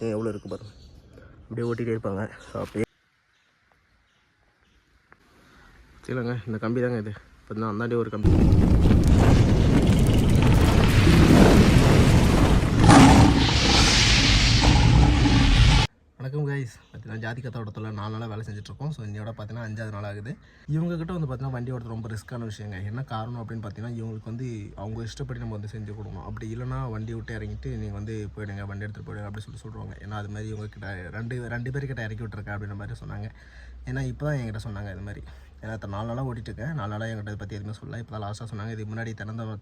எவ்வளோ இருக்குது பாருங்கள். அப்படியே ஓட்டிகிட்டே இருப்பாங்க. ஸோ அப்படியே சரிங்க, இந்த கம்பி தாங்க இது. பார்த்தீங்கன்னா அந்தாண்டி ஒரு கம்பி. வணக்கம் கைஸ். பார்த்தீங்கன்னா ஜாதிகா தோட்டத்தில் 4 நாளாக வேலை செஞ்சுட்ருக்கோம். ஸோ இன்னையோட பார்த்தீங்கன்னா 5வது நாள் ஆகுது. இவங்ககிட்ட வந்து பார்த்தீங்கன்னா வண்டி ஓடுறது ரொம்ப ரிஸ்க்கான விஷயங்க. என்ன காரணம் அப்படின்னு பார்த்தீங்கன்னா, இவங்களுக்கு வந்து அவங்க இஷ்டப்படி நம்ம வந்து செஞ்சு கொடுக்கணும். அப்படி இல்லைனா வண்டி விட்டு இறங்கிட்டு நீங்கள் வந்து போயிடுங்க, வண்டி எடுத்துகிட்டு போயிடுங்க அப்படின்னு சொல்லுவாங்க. ஏன்னா அது மாதிரி இவங்ககிட்ட ரெண்டு பேர்கிட்ட இறக்கி விட்டுருக்கேன் அப்படின்ற மாதிரி சொன்னாங்க. ஏன்னா இப்போ தான் என்கிட்ட சொன்னாங்க இது மாதிரி. ஏன்னா 4 நாளாக ஓட்டிகிட்ருக்கேன். 4 நாளாக என்கிட்ட பற்றி எதுவுமே சொல்லலை. இப்போ தான் லாஸ்ட்டாக சொன்னாங்க. இதுக்கு முன்னாடி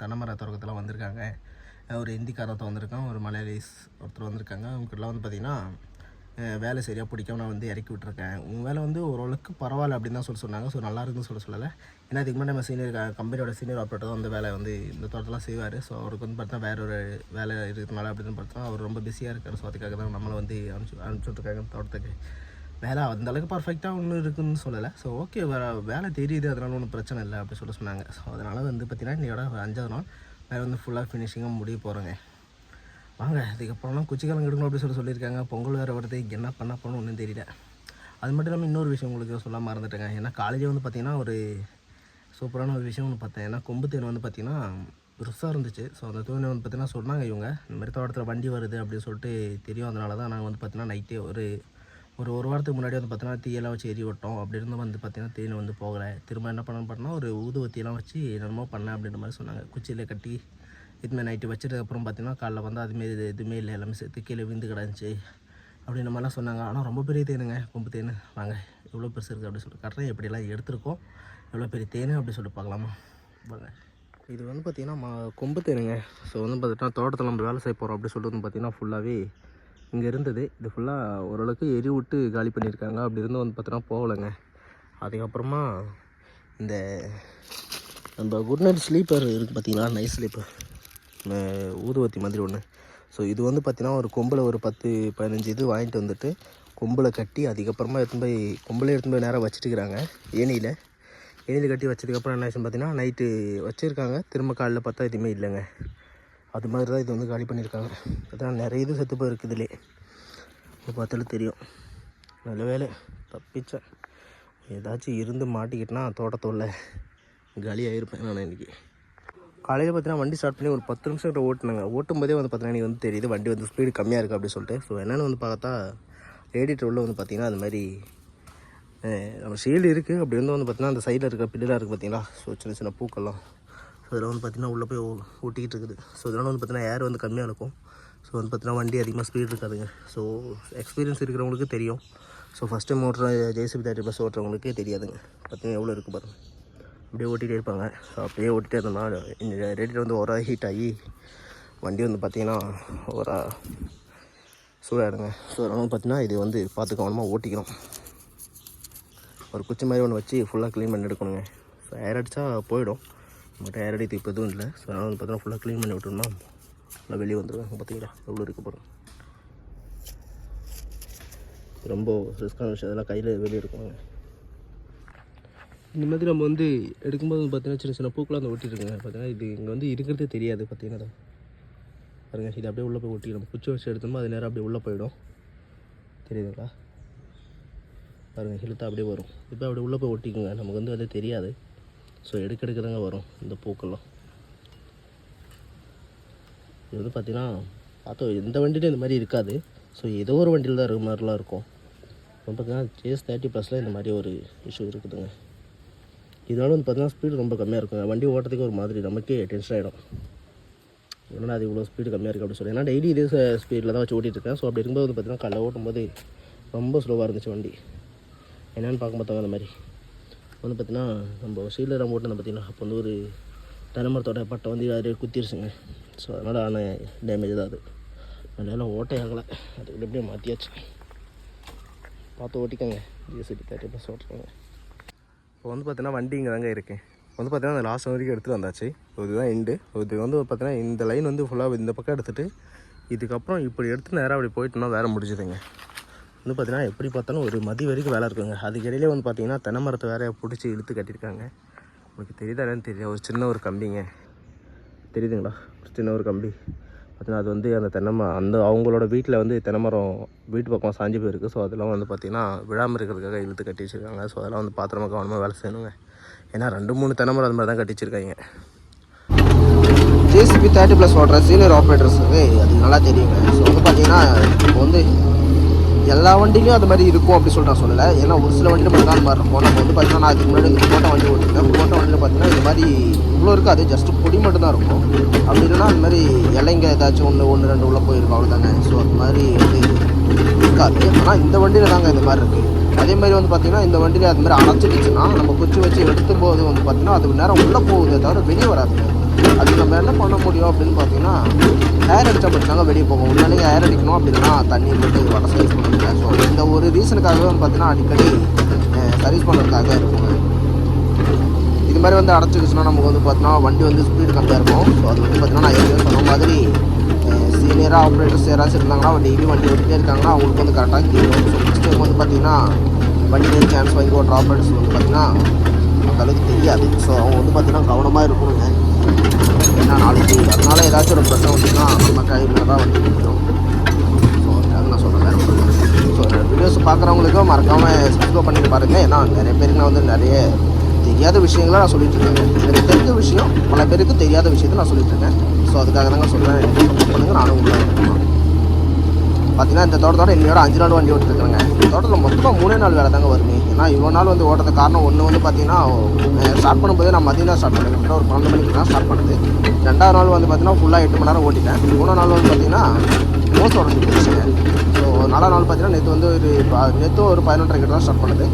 தென்னமர தொடக்கத்தில் வந்திருக்காங்க. ஒரு ஹிந்திக்காரத்தை வந்திருக்கான், ஒரு மலையாளிஸ் ஒருத்தர் வந்திருக்காங்க. அவங்ககிட்டலாம் வந்து பார்த்திங்கன்னா வேலை சரியாக பிடிக்காம நான் வந்து இறக்கி விட்ருக்கேன். உங்கள் வேலை வந்து ஓரளவுக்கு பரவாயில்ல அப்படின்னு தான் சொன்னாங்க. ஸோ நல்லா இருக்குன்னு சொல்லலை. ஏன்னா இதுக்கு முன்னாடி நம்ம கம்பெனியோட சீனியர் ஆப்ரேட்டர் தான் வந்து வேலை வந்து இந்த தோட்டத்தெல்லாம் செய்வார். ஸோ அவருக்கு வந்து பார்த்தா வேறு ஒரு வேலை இருக்கிறதுனால அப்படின்னு பார்த்தா அவர் ரொம்ப பிஸியாக இருக்கார். ஸோ அதுக்காக தான் நம்மளை வந்து அனுப்பிச்சுட்ருக்காங்க தோட்டத்துக்கு. வேலை அந்தளவுக்கு பர்ஃபெக்டாக ஒன்றும் இருக்குதுன்னு சொல்லலை. ஸோ ஓகே, வேலை தெரியுது, அதனால ஒன்றும் பிரச்சனை இல்லை அப்படி சொன்னாங்க. ஸோ அதனால் வந்து பார்த்திங்கன்னா இன்னையோட 5வது நாள் வேலை வந்து ஃபுல்லாக ஃபினிஷிங்காக முடிய போகிறோங்க. வாங்க, அதுக்கப்புறம்லாம் குச்சிக்கிழங்கு எடுக்கணும் அப்படின்னு சொல்லியிருக்காங்க. பொங்கல் வேறு வருது, என்ன பண்ண போகணும் ஒன்றும் தெரியல. அது மட்டும் இல்லாமல் இன்னொரு விஷயம் உங்களுக்கு சொல்ல மறந்துட்டேங்க. ஏன்னா காலேஜே வந்து பார்த்திங்கன்னா ஒரு சூப்பரான ஒரு விஷயம் ஒன்று பார்த்தேன். ஏன்னா கொம்பு தேன் வந்து பார்த்திங்கன்னா பெருசாக இருந்துச்சு. ஸோ அந்த தேனை வந்து பார்த்திங்கன்னா சொன்னாங்க இவங்க இந்த மாதிரி தோட்டத்தில் வண்டி வருது அப்படின்னு சொல்லிட்டு தெரியும். அதனால தான் நாங்கள் வந்து பார்த்திங்கன்னா நைட்டே ஒரு வாரத்துக்கு முன்னாடி வந்து பார்த்திங்கன்னா தீயெல்லாம் வச்சு எரி விட்டோம். அப்படி இருந்தும் வந்து பார்த்திங்கன்னா தேன் வந்து போகலை. திரும்ப என்ன பண்ணால் ஒரு ஊதுவத்தியெல்லாம் வச்சு என்னமோ பண்ணேன் அப்படின்ற மாதிரி சொன்னாங்க. குச்சியில் கட்டி இதுமாதிரி நைட்டு வச்சதுக்கப்புறம் பார்த்திங்கன்னா காலைல வந்து அதுமாரி எதுவுமே இல்லை, எல்லாமே சேர்த்து கீழே விழுந்து கிடந்துச்சு அப்படின்ற மாதிரிலாம் சொன்னாங்க. ஆனால் ரொம்ப பெரிய தேனுங்க, கொம்பு தேன். வாங்க எவ்வளோ பெருசு இருக்குது அப்படின்னு சொல்லிட்டு கட்டுறேன். எப்படிலாம் எடுத்துருக்கோம், எவ்வளோ பெரிய தேனு அப்படி சொல்லிட்டு பார்க்கலாமா வாங்க. இது வந்து பார்த்திங்கன்னா கொம்பு தேனுங்க. ஸோ வந்து பார்த்திங்கன்னா தோட்டத்தில் நம்ம வேலை செய்ய போகிறோம் அப்படின்னு சொல்லிட்டு வந்து பார்த்திங்கன்னா ஃபுல்லாகவே இங்கே இருந்தது. இது ஃபுல்லாக ஓரளவுக்கு எரி விட்டு காலி பண்ணியிருக்காங்க. அப்படி இருந்து வந்து பார்த்திங்கன்னா போகலைங்க. அதுக்கப்புறமா இந்த நம்ம குட் நைட் ஸ்லீப்பர் இருக்குது பார்த்திங்களா, நைட் ஸ்லீப்பர் ஊதுவத்தி மாதிரி ஒன்று. ஸோ இது வந்து பார்த்திங்கன்னா ஒரு கொம்பில் ஒரு 10-15 இது வாங்கிட்டு வந்துட்டு கொம்பில் கட்டி அதுக்கப்புறமா எடுத்துன்னு போய் நேராக வச்சுட்டுக்கிறாங்க. ஏனியில் கட்டி வச்சதுக்கப்புறம் என்ன ஆச்சுன்னு பார்த்தீங்கன்னா நைட்டு வச்சுருக்காங்க. திரும்ப காலையில் பார்த்தா எதுவுமே இல்லைங்க. அது மாதிரி தான் இது வந்து காலி பண்ணியிருக்காங்க. அதான் நிறைய இது செத்து போய் இருக்குதுலே, இப்போ பார்த்தாலும் தெரியும். நல்ல வேலை தப்பிச்சேன். ஏதாச்சும் இருந்து மாட்டிக்கிட்டேன்னா தோட்டத்தோட காலியாகிருப்பேன் நான் இன்றைக்கி. காலையில் பார்த்தீங்கன்னா வண்டி ஸ்டார்ட் பண்ணி ஒரு 10 நிமிஷம் ஓட்டுனாங்க. ஓட்டும்போதே வந்து பார்த்தீங்கன்னா எனக்கு வந்து தெரியுது வண்டி வந்து ஸ்பீடு கம்மியாக இருக்குது அப்படின்னு சொல்லிட்டு. ஸோ என்னென்னு வந்து பார்த்தா ரேடியேட்டர் உள்ள வந்து பார்த்திங்கன்னா அது மாதிரி நம்ம ஷீல்டு இருக்குது. அப்படி வந்து பார்த்திங்கன்னா அந்த சைடில் இருக்க பில்லராக இருக்குது பார்த்திங்களா. ஸோ சின்ன சின்ன பூக்கள்லாம். ஸோ அதில் வந்து பார்த்திங்கன்னா உள்ளே போய் ஓட்டிக்கிட்டு இருக்குது. ஸோ இதனால் வந்து பார்த்திங்கன்னா ஏர் வந்து கம்மியாக இருக்கும். ஸோ வந்து பார்த்திங்கன்னா வண்டி அதிகமாக ஸ்பீடு இருக்காதுங்க. ஸோ எக்ஸ்பீரியன்ஸ் இருக்கிறவங்களுக்கு தெரியும். ஸோ ஃபஸ்ட் டைம் ஓட்டுற JCB 30+ ஓட்டுறவங்களுக்கே தெரியாதுங்க. பார்த்திங்கன்னா எவ்வளோ இருக்குது பாருங்கள். அப்படியே ஓட்டிகிட்டே இருப்பாங்க. ஸோ அப்படியே ஓட்டிகிட்டே இருந்தோம்னா இந்த ரேடியேட்டர் வந்து ஒரு ஹீட் ஆகி வண்டி வந்து பார்த்திங்கன்னா ஒரு சூடாகிடுங்க. ஸோ அதனால் வந்து பார்த்திங்கன்னா இது வந்து பார்த்து கவனமாக ஓட்டிக்கணும். ஒரு குச்சி மாதிரி ஒன்று வச்சு ஃபுல்லாக க்ளீன் பண்ணி எடுக்கணுங்க. ஸோ ஏர் அடித்தா போயிடும். நம்மகிட்ட ஏர் அடித்து இப்போ எதுவும் இல்லை. ஸோ அதனால் வந்து பார்த்திங்கன்னா ஃபுல்லாக க்ளீன் பண்ணி விட்டோம்னா நல்லா வெளியே வந்துடுவாங்க. பார்த்தீங்களா எவ்வளோ இருக்க போகிறோம். ரொம்ப ரிஸ்க்கான விஷயம். அதெல்லாம் கையில் வெளியே இருக்குவாங்க. இந்த மாதிரி நம்ம வந்து எடுக்கும்போது வந்து பார்த்திங்கன்னா சின்ன சின்ன பூக்கெலாம் வந்து ஒட்டிட்டுருங்க. பார்த்திங்கன்னா இது இங்கே வந்து இருக்கிறதே தெரியாது. பார்த்திங்கன்னா பாருங்கள், இது அப்படியே உள்ளே போய் ஒட்டிக்கணும். குச்சி வச்சு எடுத்தோம்னா அது நேரம் அப்படியே உள்ளே போயிடும். தெரியுதுங்களா? பாருங்கள், இழுத்தா அப்படியே வரும். இப்போ அப்படியே உள்ளே போய் ஒட்டிக்குங்க. நமக்கு வந்து அது தெரியாது. ஸோ எடுக்க தாங்க வரும் இந்த பூக்கெல்லாம். இது வந்து பார்த்திங்கன்னா பார்த்தோம் எந்த வண்டியிலும் இந்த மாதிரி இருக்காது. ஸோ ஏதோ ஒரு வண்டியில் தான் இருக்கிற மாதிரிலாம் இருக்கும். இப்போ பார்த்திங்கன்னா JS 30+ இந்த மாதிரி ஒரு இஷ்யூ இருக்குதுங்க. இதனால வந்து பார்த்திங்கன்னா ஸ்பீடு ரொம்ப கம்மியாக இருக்கும். வண்டி ஓட்டுறதுக்கு ஒரு மாதிரி நமக்கே டென்ஷன் ஆகிடும். ஏன்னா அது இவ்வளோ ஸ்பீடு கம்மியாக இருக்குது அப்படின்னு சொல்லி. ஏன்னா டெய்லி இதே ஸ்பீடில் தான் வச்சு ஓட்டிகிட்ருக்கேன். ஸோ அப்படி இருக்கும்போது வந்து பார்த்திங்கன்னா காலைல ஓட்டும்போது ரொம்ப ஸ்லோவாக இருந்துச்சு வண்டி. என்னென்னு பார்க்க பார்த்தாங்க அந்த மாதிரி வந்து பார்த்திங்கன்னா நம்ம ஷீல்டில் நம்ம ஓட்டுனது பார்த்திங்கன்னா அப்போ வந்து ஒரு தென்னமரத்தோட பட்டை வந்து யாரையும் குத்திருச்சுங்க. ஸோ அதனால் ஆன டேமேஜ் தான் அது. அதனால ஓட்டை ஆகலை. அதுக்கு எப்படியும் மாற்றியாச்சு. பார்த்து ஓட்டிக்கோங்க. JCB 30+ ஓட்டுறாங்க. இப்போ வந்து பார்த்திங்கன்னா வண்டி இங்கே தாங்க இருக்கேன். வந்து பார்த்திங்கன்னா அந்த லாஸ்ட் வரைக்கும் எடுத்துகிட்டு வந்தாச்சு. இதுதான் எண்டு. இது வந்து பார்த்திங்கன்னா இந்த லைன் வந்து ஃபுல்லாக இந்த பக்கம் எடுத்துகிட்டு இதுக்கப்புறம் இப்படி எடுத்து நேராக அப்படி போயிட்டோம்னா வேலை முடிஞ்சுதுங்க. வந்து பார்த்திங்கன்னா எப்படி பார்த்தாலும் ஒரு மதி வரைக்கும் வேலை இருக்குங்க. அதுக்கு இடையிலே வந்து பார்த்திங்கன்னா தென்னை மரத்தை வேற பிடிச்சி இழுத்து கட்டியிருக்காங்க. உங்களுக்கு தெரியுதா என்னன்னு தெரியல. ஒரு சின்ன ஒரு கம்பிங்க தெரியுதுங்களா, ஒரு சின்ன ஒரு கம்பி பார்த்தீங்கன்னா அது வந்து அந்த அந்த அவங்களோட வீட்டில் வந்து தென்னைமரம் வீட்டு பக்கம் சாஞ்சி போயிருக்கு. ஸோ அதெல்லாம் வந்து பார்த்திங்கன்னா விழாமல் இருக்கிறதுக்காக இழுத்து கட்டி வச்சுருக்காங்க. ஸோ அதெல்லாம் வந்து பாத்திரமா கவனமாக வேலை செய்யணுங்க. ஏன்னா 2-3 தென்னைமரம் அது மாதிரி தான் கட்டி வச்சுருக்காங்க. JCB 30+ ஓடுற சீனியர் ஆப்ரேட்டர்ஸுக்கு அது நல்லா தெரியுங்க. ஸோ வந்து பார்த்திங்கன்னா இப்போ வந்து எல்லா வண்டிலையும் அது மாதிரி இருக்கும் அப்படி சொல்லிட்டு நான் சொல்லலை. ஏன்னா ஒரு சில வண்டியில் மட்டும் தான் அந்த மாதிரி இருக்கும். நம்ம வந்து பார்த்திங்கன்னா நான் அதுக்கு முன்னாடி இந்த கோட்டை வண்டி ஓட்டிருக்கேன். கோட்டை வண்டியில் பார்த்திங்கன்னா இது மாதிரி இவ்வளோ இருக்காது, ஜஸ்ட்டு பொடி மட்டும் தான் இருக்கும். அப்படி இல்லைன்னா அந்த மாதிரி இலைங்க ஏதாச்சும் ஒன்று 2 உள்ளே போயிருக்கும், அவ்வளோதாங்க. ஸோ அது மாதிரி வந்து இருக்காது. ஆனால் இந்த வண்டியில் தாங்க இந்த மாதிரி இருக்குது. அதே மாதிரி வந்து பார்த்திங்கன்னா இந்த வண்டியில் அது மாதிரி அணைச்சிடுச்சுன்னா நம்ம குச்சி வச்சு எடுத்தும் போது வந்து பார்த்திங்கன்னா அது நேரம் உள்ளே போகுதே தவிர வெளியே வராதுங்க. அது நம்ம என்ன பண்ண முடியும் அப்படின்னு பார்த்தீங்கன்னா ஏர் அடித்தா மட்டும்தாங்க வெளியே போகும். உடனே ஏர் அடிக்கணும் அப்படின்னா தண்ணி போட்டு வர சர்வீஸ் பண்ணுங்க. ஸோ இந்த ஒரு ரீசனுக்காகவே வந்து பார்த்தீங்கன்னா அடிக்கடி சர்வீஸ் பண்ணுறதுக்காக இருக்குங்க. இது மாதிரி வந்து அடைச்சிக்கிச்சுன்னா நமக்கு வந்து பார்த்தீங்கன்னா வண்டி வந்து ஸ்பீடு கம்மியாக இருக்கும். ஸோ அது வந்து பார்த்தீங்கன்னா நான் ஏற்கனவே சொன்ன மாதிரி சீனியராக ஆப்ரேட்டர்ஸ் யாராச்சும் இருந்தாங்கன்னா டெய்லி வண்டி ஓட்டிகிட்டே இருக்காங்கன்னா அவங்களுக்கு வந்து கரெக்டாக தெரியும். ஸோ நெக்ஸ்ட் டைம் வந்து பார்த்தீங்கன்னா வண்டி சான்ஸ் வாங்கி ஓட்டுற ஆப்ரேட்டர்ஸ் வந்து பார்த்தீங்கன்னா அந்தளவுக்கு தெரியாது. ஸோ அவங்க வந்து பார்த்தீங்கன்னா கவனமாக இருக்கணுங்க. ஏன்னா நாளைக்கு அதனால் ஏதாச்சும் ஒரு பிரச்சனை வந்துச்சுன்னா நம்ம கையில் தான் வண்டி முடியும். ஸோ அதுக்காக நான் சொல்கிறேன். ஸோ வீடியோஸ் பார்க்குறவங்களுக்கும் மறக்காமல் சப்ஸ்கிரைப் பண்ணிட்டு பாருங்கள். ஏன்னா நிறைய பேருக்கு நான் வந்து நிறைய தெரியாத விஷயங்களை நான் சொல்லிட்டு இருக்கேன். எனக்கு தெரிஞ்ச விஷயம் பல பேருக்கு தெரியாத விஷயத்தை நான் சொல்லிட்டு இருக்கேன். ஸோ அதுக்காக தாங்க சொல்கிறேன். சப்போர்ட் பண்ணுங்கள். நானும் உங்களுக்கு பார்த்தீங்கன்னா இந்த தோட்டத்தோட இன்னையோட 5 நாள் வண்டி ஓட்டிருக்காங்க. இந்த தோட்டத்தில் மொத்தமாக 3 நாள் வேலை தாங்க வருமே. ஏன்னா இவ்வளோ நாள் வந்து ஓட்டுறது காரணம் ஒன்று வந்து பார்த்தீங்கன்னா ஸ்டார்ட் பண்ணும்போதே நான் மதியம் தான் ஸ்டார்ட் பண்ணேன். ஒரு 12 மணிக்கு தான் ஸ்டார்ட் பண்ணுது. 2வது நாள் வந்து பார்த்தீங்கன்னா ஃபுல்லாக 8 மணி நேரம் ஓட்டிட்டேன். 3வது நாள் வந்து பார்த்தீங்கன்னா மோஸ்ட் உடஞ்சி போச்சுங்க. ஸோ 4வது நாள் பார்த்தீங்கன்னா நேற்று வந்து ஒரு 11:30 தான் ஸ்டார்ட் பண்ணுது.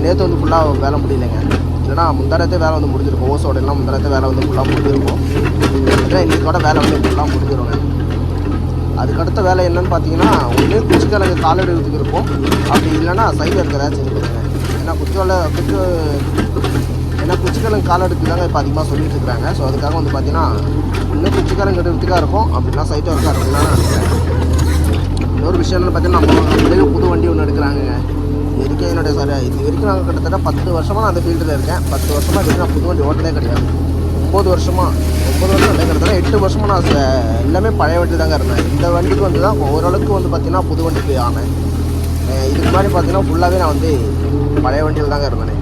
நேற்று வந்து ஃபுல்லாக வேலை முடியலைங்க. இல்லைனா முந்தானத்தே வேலை வந்து முடிஞ்சிருக்கும். ஓசோட எல்லாம் முந்தானத்தே வேலை வந்து ஃபுல்லாக முடிஞ்சிருக்கும். ஏன்னா இன்றைக்கோட வேலை வந்து ஃபுல்லாக முடிஞ்சிருங்க. அதுக்கடுத்த வேலை என்னன்னு பார்த்தீங்கன்னா ஒன்று குச்சிக்கிழங்கு காலடி எடுத்துக்கு இருக்கும். அப்படி இல்லைன்னா சைடில் இருக்கிறதாச்சும் இருக்குதுங்க. ஏன்னா குச்சிக்கிழங்கு காலடுக்கு தாங்க இப்போ அதிகமாக சொல்லிட்டு இருக்கிறாங்க. ஸோ அதுக்காக வந்து பார்த்தீங்கன்னா இன்னும் குச்சிக்கிழங்கு எடுத்துக்காக இருக்கும். அப்படின்னா சைட்டாக இருக்கா இருக்குன்னா இன்னொரு விஷயம் என்னென்னு பார்த்தீங்கன்னா நம்ம புது வண்டி ஒன்று எடுக்கிறாங்க. இது வரைக்கும் என்னுடைய இது வரைக்கும் நாங்கள் கிட்டத்தட்ட 10 வருஷமாக நான் அந்த ஃபீல்டில் இருக்கேன். 10 வருஷமாக இது நான் புது வண்டி ஓட்டலே கிடையாது. 9 வருஷம் இல்லைங்கிறதுனால 8 வருஷமாக நான் எல்லாமே பழைய வண்டி தாங்க இருந்தேன். இந்த வண்டிக்கு வந்து தான் ஓரளவுக்கு வந்து பார்த்திங்கன்னா புது வண்டிக்கு ஆனேன். இதுக்கு முன்னாடி பார்த்தீங்கன்னா ஃபுல்லாகவே நான் வந்து பழைய வண்டியில் தாங்க இருந்தேன்.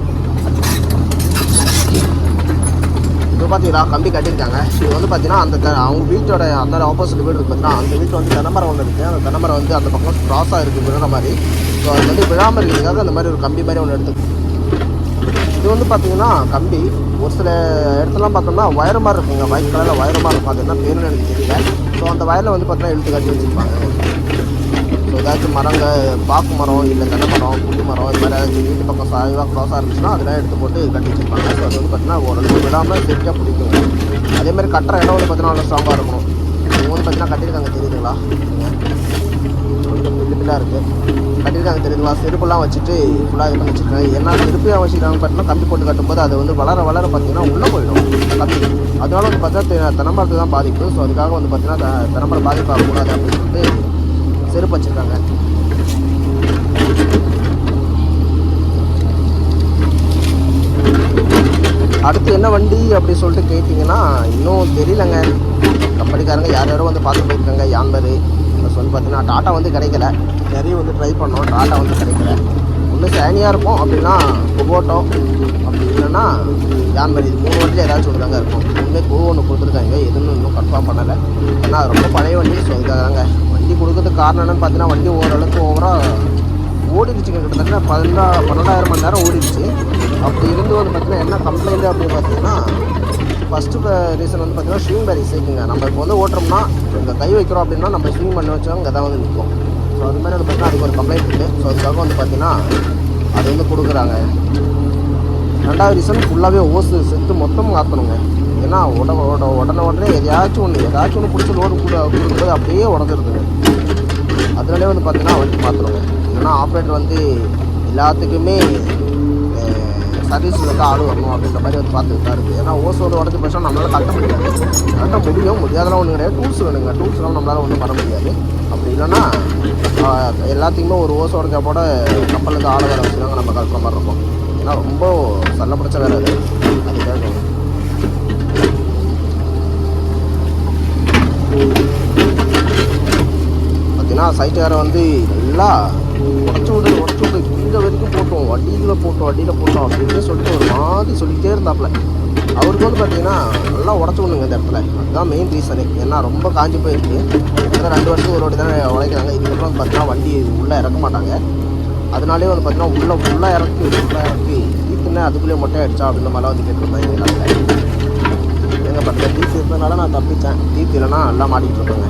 இப்போ பார்த்தீங்கன்னா கம்பி கட்டியிருக்காங்க. இது வந்து பார்த்தீங்கன்னா அவங்க வீட்டோட அந்த ஆப்போசிட் வீடு இருக்குது பார்த்தீங்கன்னா அந்த வீட்டில் வந்து தென்னைமரம் ஒன்று இருக்குது. அந்த தென்னைமரம் வந்து அந்த பக்கம் க்ராஸாக இருக்குது விழுற மாதிரி. ஸோ அது வந்து விழாமல் இருக்கிறதுக்காக அந்த மாதிரி ஒரு கம்பி மாதிரி ஒன்று எடுத்து இது வந்து பார்த்தீங்கன்னா கம்பி ஒரு சில இடத்துலாம் பார்த்தோம்னா வயர் மாதிரி இருக்குங்க. ஒயிட் கலரில் வயர் மாதிரி இருக்கும். அது என்ன பேருன்னு எனக்கு தெரியல. ஸோ அந்த வயரில் வந்து பார்த்தீங்கன்னா இழுத்து கட்டி வச்சுருப்பாங்க. ஸோ ஏதாச்சும் பாக்கு மரம் இல்லை தென்னை மரம் புளி மரம் இது மாதிரி ஏதாச்சும் வீட்டு பக்கம் சாய்வாக க்ராஸாக இருந்துச்சுன்னா அதெல்லாம் எடுத்து போட்டு கட்டி வச்சுருப்பாங்க. ஸோ அது வந்து பார்த்தீங்கன்னா ஓரளவுக்கு விடாமல் சேஃப்டியாக பிடிக்குங்க. அதேமாதிரி கட்டுற இடம் வந்து பார்த்தீங்கன்னா நல்லா ஸ்ட்ராங்காக இருக்கணும். இவங்க வந்து பார்த்தீங்கன்னா கட்டியிருக்காங்க தெரியுதுங்களா? கொஞ்சம் பில்லுபில்லாக இருக்குது கட்டியிருக்காங்க தெரியுதுங்களா? செருப்புலாம் வச்சுட்டு ஃபுல்லாக இது பண்ணி வச்சுருக்காங்க. என்ன செருப்பையாக வச்சுருக்காங்க பார்த்தீங்கன்னா கம்பி போட்டு கட்டும்போது அது வந்து வளர பார்த்தீங்கன்னா உள்ளே போயிடும் கம்பி. அதனால வந்து பார்த்தீங்கன்னா தென்னமரத்துக்கு தான் பாதிப்பு. ஸோ அதுக்காக வந்து பார்த்தீங்கன்னா தென்னமரம் பாதிப்பாகக்கூடாது அப்படின்னு சொல்லிட்டு செருப்பு வச்சுருக்காங்க. அடுத்து என்ன வண்டி அப்படி சொல்லிட்டு கேட்டிங்கன்னா இன்னும் தெரியலங்க. கம்பெனிக்காரங்க யாரும் வந்து பார்த்து போயிருக்காங்க. யான்பரு ப்ளஸ் வந்து பார்த்தீங்கன்னா டாட்டா வந்து கிடைக்கல. நிறைய வந்து ட்ரை பண்ணோம். டாட்டா வந்து கிடைக்கல. ஒன்று சேனியாக இருக்கும் அப்படின்னா குபோட்டோ அப்படி இல்லைன்னா யான்பரு. இது 3 வண்டியில் ஏதாச்சும் ஒன்று தாங்க இருக்கும். இன்னுமே ஒன்று கொடுத்துருக்காங்க. எதுன்னு இன்னும் கன்ஃபார்ம் பண்ணலை. ஏன்னா ரொம்ப பழைய வண்டி. ஸோ இதுக்காக வண்டி கொடுக்கறதுக்கு காரணம் என்னென்னு பார்த்தீங்கன்னா வண்டி ஓரளவுக்கு ஓவராக ஓடிடுச்சுங்க. கிட்டத்தட்ட 12,000 மணி நேரம் ஓடிடுச்சு. அப்படி இருந்து வந்து பார்த்தீங்கன்னா என்ன கம்ப்ளைண்ட் அப்படின்னு பார்த்தீங்கன்னா ஃபஸ்ட்டு ரீசன் வந்து பார்த்தீங்கன்னா ஸ்விங் பேரிங் சேர்க்குங்க. நம்ம இப்போ வந்து ஓட்டுறோம்னா இந்த கை வைக்கிறோம் அப்படின்னா நம்ம ஸ்விங் பண்ணி வச்சோம் இங்கே தான் வந்து நிற்கும். ஸோ அது மாதிரி வந்து பார்த்தீங்கன்னா அதுக்கு ஒரு கம்ப்ளைண்ட் இருக்குது. ஸோ அதுக்காக வந்து பார்த்தீங்கன்னா அது வந்து கொடுக்குறாங்க. 2வது ரீசன் ஃபுல்லாகவே ஓசு செத்து மொத்தம் மாற்றணுங்க. ஏன்னா உடனே எதையாச்சும் ஒன்று பிடிச்சி லோடு கொடுக்கும்போது அப்படியே உடஞ்சிருக்குங்க. அதனாலே வந்து பார்த்தீங்கன்னா வண்டி மாற்றணுங்க. இல்லைன்னா ஆப்ரேட்டர் வந்து எல்லாத்துக்குமே சர்வீஸில் வந்து ஆள் வரணும் அப்படின்ற மாதிரி வந்து பார்த்துட்டு தான் இருக்குது. ஏன்னா ஓசோடு உடஞ்சி போச்சா நம்மளால் கட்ட முடியாதெல்லாம் ஒன்றும் கிடையாது. டூல்ஸ் வேணுங்க. டூல்ஸ்லாம் நம்மளால் ஒன்றும் பண்ண முடியாது. அப்படி இல்லைன்னா எல்லாத்துக்குமே ஒரு ஓசை உடஞ்சா கூட கப்பலுக்கு ஆளை வேலை வச்சுருந்தாங்க நம்ம கட்டுற மாதிரி இருக்கும். ஏன்னா ரொம்ப சல்ல பிடிச்ச வேலை அது. அதுக்காக ஆனால் சைட்டுக்காரை வந்து நல்லா உடச்சு விடு இங்கே வரைக்கும் போட்டோம், வண்டியில் போட்டோம் அப்படின்னு சொல்லிட்டு ஒரு மாதிரி சொல்லிக்கிட்டே இருந்தாப்புல. அவருக்கு வந்து பார்த்தீங்கன்னா நல்லா உடச்சு விடுங்க இந்த இடத்துல. அதுதான் மெயின் ரீசனே. ஏன்னா ரொம்ப காஞ்சி போயிருக்கு. ஏன்னா 2 வருஷத்துக்கு ஒரு வாட்டி தானே உழைக்கிறாங்க. இதுக்கப்புறம் வந்து பார்த்தீங்கன்னா வண்டி உள்ளே இறக்க மாட்டாங்க. அதனாலே வந்து பார்த்தீங்கன்னா ஃபுல்லாக இறக்கி ஈத்துனே அதுக்குள்ளேயே மொட்டை அடிச்சா அப்படின்ற மாதிரிலாம் வந்து கேட்டுருந்தாங்க எங்கள் எங்கள் பக்கத்தில் டீஸ் இருந்ததுனால நான் தப்பிச்சேன். டீஸ் இல்லைன்னா எல்லாம் மாட்டிகிட்டு இருப்பேங்க.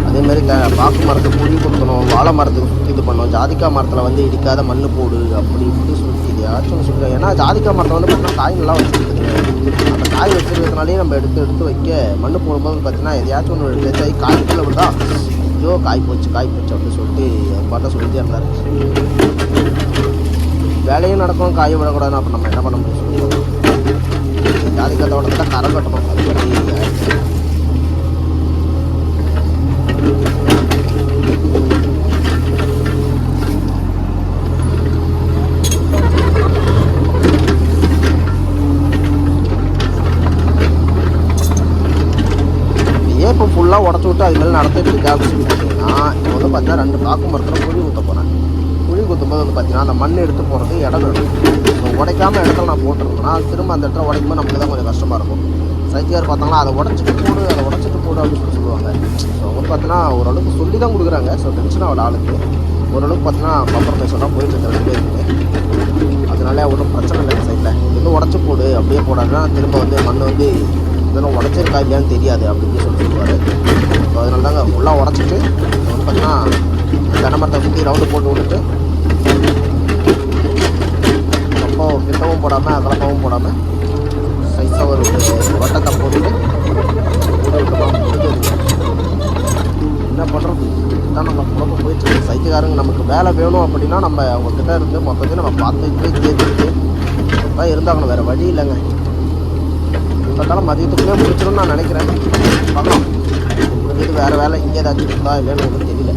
அதேமாதிரி பாக்கு மரத்துக்கு குழி கொடுக்கணும், வாழை மரத்துக்கு சுற்றி இது பண்ணணும், ஜாதிக்காய் மரத்தில் வந்து இடிக்காத மண் போடு அப்படி இப்படி சொல்லி எதையாச்சும் ஒன்று சொல்லுவேன். ஏன்னா ஜாதிக்காய் மரத்தில் வந்து பார்த்தீங்கன்னா காய் நல்லா வச்சுருக்குதுங்க. அந்த காய் வச்சுருக்கிறதுனாலே நம்ம எடுத்து வைக்க மண் போடும்போது பார்த்தீங்கன்னா எதையாச்சும் ஒன்று எடுத்து காய்க்குள்ளே விட்டா ஐயோ காய் போச்சு அப்படின்னு சொல்லிட்டு பாட்டை சொல்லிட்டே இருந்தார். வேலையும் நடக்கும், காயை விடக்கூடாதுன்னு அப்போ நம்ம என்ன பண்ண முடியும் சொல்லுவோம். ஜாதிக்காய் தோட்டத்தில் கரை கட்டணும். அது மாதிரி இப்போ ஃபுல்லாக உடச்சி விட்டு அது மேலே நடத்திட்டு இருக்கா அப்படின்னு சொல்லி பார்த்தீங்கன்னா இப்போ வந்து பார்த்தீங்கன்னா 2 பாக்கு மரத்தில் குழி ஊற்ற போகிறேன். குழி ஊற்றும்போது வந்து பார்த்தீங்கன்னா அந்த மண் எடுத்து போகிறது இடம் வேணும். ஸோ உடைக்காமல் இடத்துல நான் போட்டுருந்தேன்னா திரும்ப அந்த இடத்துல உடைக்கும்போது நமக்கு தான் கொஞ்சம் கஷ்டமாக இருக்கும். சைக்கியார் பார்த்தாங்கன்னா அதை உடச்சிட்டு போடு அப்படின்னு சொல்லி சொல்லுவாங்க. ஸோ அவங்க பார்த்தீங்கன்னா ஓரளவுக்கு சொல்லி தான் கொடுக்குறாங்க. ஸோ டென்ஷன் ஆகல ஆளுக்கு. ஓரளவுக்கு பார்த்தீங்கன்னா காம்ப்ரமைஸெல்லாம் போயிட்டு இருக்க 2 பேருக்குமே. அதனால ஒன்றும் பிரச்சனை இல்லை. சைடில் இது உடச்சி போடு அப்படியே போடாதுன்னா திரும்ப வந்து மண் வந்து இதெல்லாம் உடச்சிருக்கா இல்லையான்னு தெரியாது அப்படின்னு சொல்லி சொல்லுவார். ஸோ அதனால தாங்க ஃபுல்லாக உடச்சிட்டு வந்து பார்த்தீங்கன்னா தென்னை சுற்றி ரவுண்டு போட்டு விட்டுட்டு ரொம்ப கிட்டவும் போடாமல் அகலமாகவும் போடாமல் சைஸாக ஒரு வட்டத்தை போட்டுட்டு என்ன பண்ணுறது இதுதான் நம்ம குழம்பு போயிட்டு. சைட்டுக்காரங்க நமக்கு வேலை வேணும் அப்படின்னா நம்ம அவங்கக்கிட்ட இருந்து மொத்தத்தையும் நம்ம பார்த்துட்டு கேட்டுட்டு தான் இருந்தாங்கணும். வேறு வழி இல்லைங்க. பார்த்தாலும் மதியத்துக்குள்ளே முடிச்சிடும்னு நான் நினைக்கிறேன். பார்க்கலாம் முடிஞ்சது. வேறு வேலை இங்கே ஏதாச்சும் இருந்தா இல்லைன்னு ஒன்றும் தெரியல.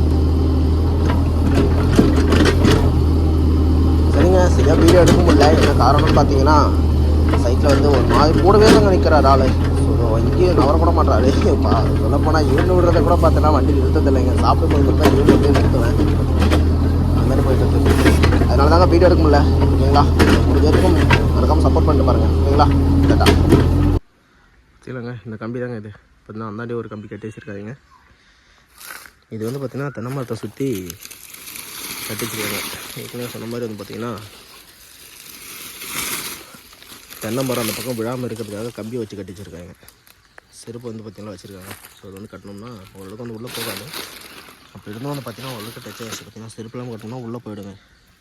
சரிங்க, சரியாக வீடியோ எடுக்க முடியல. என்ன காரணம்னு பார்த்தீங்கன்னா சைட்டில் வந்து ஒரு மாதிரி கூடவே தாங்க நிற்கிறார் ஆள். ஸோ இங்கேயும் நவர கூட மாட்டாரு. சொல்லப்போனால் இருந்து விடுறத கூட பார்த்தோன்னா வண்டி நிறுத்தது இல்லைங்க. சாப்பிட்டு போய் தான் இருந்து போய் நிறுத்துவேன். அது மாதிரி போயிட்டு இருக்கு. அதனால தாங்க வீடியோ எடுக்க முடியல. ஓகேங்களா, முடிஞ்ச வரைக்கும் மறக்காமல் சப்போர்ட் பண்ணிட்டு பாருங்கள். ஓகேங்களா, கேட்டா இல்லைங்க. இந்த கம்பி தாங்க இது. பார்த்தீங்கன்னா அந்தாண்டி ஒரு கம்பி கட்டி வச்சுருக்காங்க. இது வந்து பார்த்திங்கன்னா தென்னை மரத்தை சுற்றி கட்டி வச்சுருக்காங்க. ஏற்கனவே சொன்ன மாதிரி வந்து பார்த்திங்கன்னா தென்னை மரம் அந்த பக்கம் விழாமல் இருக்கிறதுக்காக கம்பி வச்சு கட்டி வச்சுருக்காங்க. செருப்பு வந்து பார்த்திங்கன்னா வச்சுருக்காங்க. ஸோ அது வந்து கட்டினோம்னா ஓரளவுக்கு வந்து உள்ளே போகாது. அப்போ இருந்தும் வந்து பார்த்திங்கன்னா ஓரளவுக்கு டச் ஆகிடுச்சு. பார்த்திங்கன்னா செருப்புலாம் கட்டினோம்னா உள்ளே போயிடுங்க.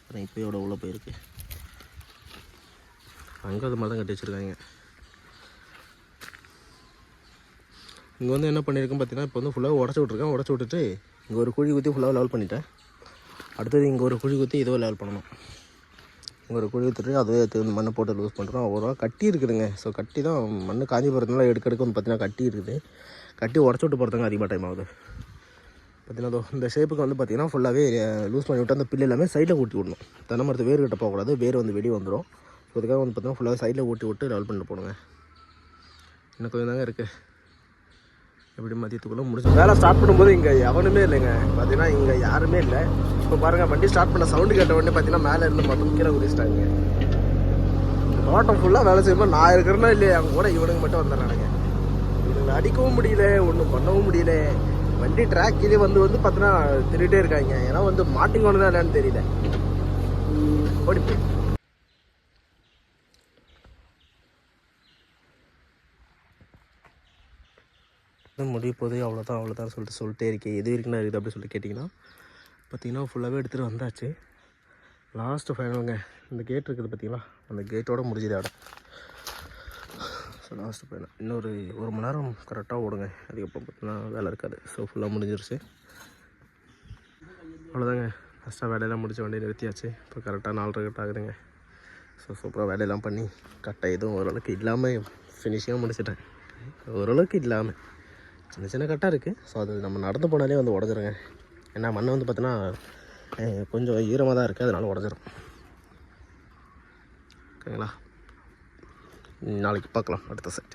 அப்புறம் இப்போயோட உள்ளே போயிருக்கு. அங்கே அது மாதிரி தான் கட்டி வச்சுருக்காங்க. இங்கே வந்து என்ன பண்ணியிருக்கேன் பார்த்தீங்கன்னா இப்போ வந்து ஃபுல்லாக உடச்சி விட்டுட்டு இங்கே ஒரு குழி ஊற்றி ஃபுல்லாக லெவல் பண்ணிட்டேன். அடுத்தது இங்கே ஒரு குழி ஊற்றி இதுவும் லெவல் பண்ணணும். இங்கே ஒரு குழி ஊற்றிட்டு அதுவே எடுத்து மண்ணை போட்டு லூஸ் பண்ணுறோம். ஒரு கட்டி இருக்குதுங்க. ஸோ கட்டி தான் மண் காஞ்சி போகிறதுனால எடுக்க வந்து பார்த்திங்கன்னா கட்டி இருக்குது. கட்டி உடச்சி விட்டு போகிறதுங்க அதிகமாக டைம் ஆகுது. பார்த்திங்கன்னா இந்த ஷேப்புக்கு வந்து பார்த்திங்கன்னா ஃபுல்லாகவே லூஸ் பண்ணி விட்டு அந்த பில்லு எல்லாமே சைடில் ஊட்டி விடணும். தென்னை மரத்து வேறு கிட்ட போகக்கூடாது. வேறு வந்து வெளியே வந்துடும். ஸோ அதுக்காக வந்து பார்த்திங்கன்னா ஃபுல்லாக சைடில் ஊட்டி விட்டு லெவல் பண்ணிட்டு போடுங்க. இன்னும் கொஞ்சம் தாங்க இருக்குது. எப்படி மதியத்துக்குள்ளே முடிச்சு வேலை ஸ்டார்ட் பண்ணும்போது இங்கே எவனுமே இல்லைங்க. பார்த்தீங்கன்னா இங்கே யாருமே இல்லை. இப்போ பாருங்கள் வண்டி ஸ்டார்ட் பண்ண சவுண்டு கேட்ட உடனே பார்த்தீங்கன்னா மேலே இருந்து மட்டும் கீழே குதிச்சிட்டாங்க. தோட்டம் ஃபுல்லாக வேலை செய்யும்போது நான் இருக்கிறேன்னா இல்லையா அவங்க கூட இவனுங்க மட்டும் வந்துடுறானுங்க. இவனுங்களை அடிக்கவும் முடியல, ஒன்றும் பண்ணவும் முடியல. வண்டி ட்ராக் இதே வந்து பார்த்தீங்கன்னா திருட்டே இருக்காங்க. ஏன்னா வந்து மாட்டிங்கோன்னு தான் என்னன்னு தெரியல. ஓடிப்போய் முடிய போதே அவ்வளோதான் சொல்லிட்டே இருக்கேன். எது இருக்குன்னா இருக்குது அப்படி சொல்லிட்டு கேட்டிங்கன்னா பார்த்தீங்கன்னா ஃபுல்லாகவே எடுத்துகிட்டு வந்தாச்சு. லாஸ்ட்டு ஃபைனலுங்க. இந்த கேட் இருக்குது பார்த்தீங்களா, அந்த கேட்டோடு முடிஞ்சது இடம். ஸோ லாஸ்ட்டு ஃபைனல் இன்னொரு 1 மணி நேரம் கரெக்டாக ஓடுங்க. அதுக்கப்புறம் பார்த்தீங்கன்னா வேலை இருக்காது. ஸோ ஃபுல்லாக முடிஞ்சிருச்சு. அவ்வளோதாங்க. ஃபஸ்ட்டாக வேலையெல்லாம் முடிச்ச வண்டியை நிறுத்தியாச்சு. இப்போ கரெக்டாக 4:30 கட் ஆகுதுங்க. ஸோ சூப்பராக வேலையெல்லாம் பண்ணி கட்டை எதுவும் ஓரளவுக்கு இல்லாமல் ஃபினிஷிங்காக முடிச்சிட்டேன். ஓரளவுக்கு இல்லாமல் சின்ன கட்டாக இருக்குது. ஸோ அது நம்ம நடந்து போனாலே வந்து உடஞ்சிருங்க. ஏன்னா மண் வந்து பார்த்தோன்னா கொஞ்சம் ஈரமாக தான் இருக்குது. அதனால் உடஞ்சிரும். ஓகேங்களா. நாளைக்கு பார்க்கலாம் அடுத்த செட்.